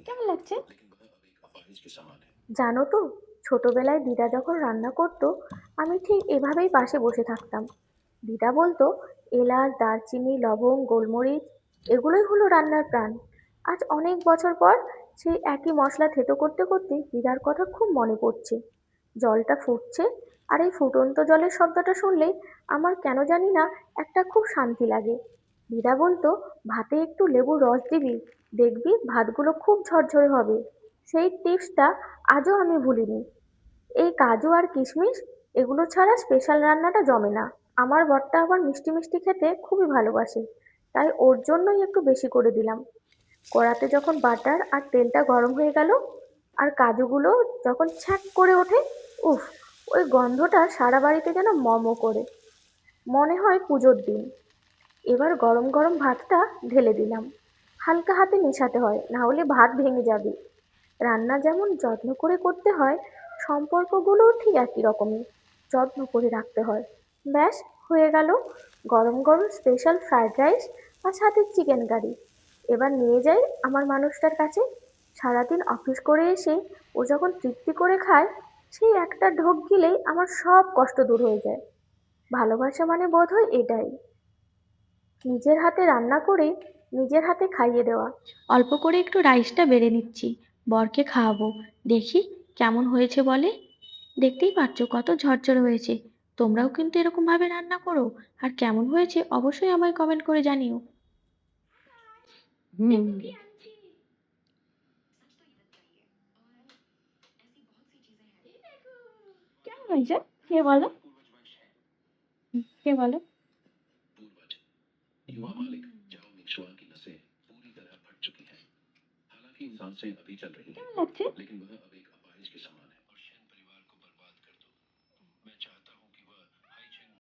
কেমন লাগছে? জানো তো, ছোটবেলায় দিদা যখন রান্না করতো, আমি ঠিক এভাবেই পাশে বসে থাকতাম। দিদা বলতো, এলাচ, দারচিনি, লবঙ্গ, গোলমরিচ, এগুলোই হলো রান্নার প্রাণ। আজ অনেক বছর পর সেই একই মশলা থেতো করতে করতে দিদার কথা খুব মনে পড়ছে। জলটা ফুটছে, আর এই ফুটন্ত জলের শব্দটা শুনলেই আমার কেন জানি না একটা খুব শান্তি লাগে। দিদা বলতো, ভাতে একটু লেবুর রস দিবি, দেখবি ভাতগুলো খুব ঝরঝরে হবে। সেই টিপসটা আজও আমি ভুলিনি। এই কাজু আর কিশমিশ, এগুলো ছাড়া স্পেশাল রান্নাটা জমে না। আমার বরটা আবার মিষ্টি মিষ্টি খেতে খুবই ভালোবাসে, তাই ওর জন্যই একটু বেশি করে দিলাম। কড়াতে যখন বাটার আর তেলটা গরম হয়ে গেল, আর কাজুগুলো যখন ছ্যাঁক করে ওঠে, উফ, ওই গন্ধটা সারা বাড়িতে যেন মম করে। মনে হয় পুজোর দিন। এবার গরম গরম ভাতটা ঢেলে দিলাম। হালকা হাতে মেশাতে হয়, না হলে ভাত ভেঙে যাবে। রান্না যেমন যত্ন করে করতে হয়, সম্পর্কগুলোও ঠিক একই রকমই যত্ন করে রাখতে হয়। ব্যাস, হয়ে গেল গরম গরম স্পেশাল ফ্রাইড রাইস আর সাথে চিকেন কারি। এবার নিয়ে যাই আমার মানুষটার কাছে। সারাদিন অফিস করে এসে ও যখন তৃপ্তি করে খায়, সেই একটা ঢোক গিলেই আমার সব কষ্ট দূর হয়ে যায়। ভালোবাসা মানে বোধহয় এটাই, নিজের হাতে রান্না করে নিজের হাতে খাইয়ে দেওয়া। অল্প করে একটু রাইসটা বেড়ে নিচ্ছি, বরকে খাওয়াবো। দেখি কেমন হয়েছে বলে। দেখতেই পাচ্ছ কত ঝরঝরে হয়েছে। তোমরাও কিন্তু এরকম ভাবে রান্না করো, আর কেমন হয়েছে অবশ্যই আমায় কমেন্ট করে জানিও। হুম। কেমন হয়েছে? কে বলো? কে বলো? কেমন লাগছে?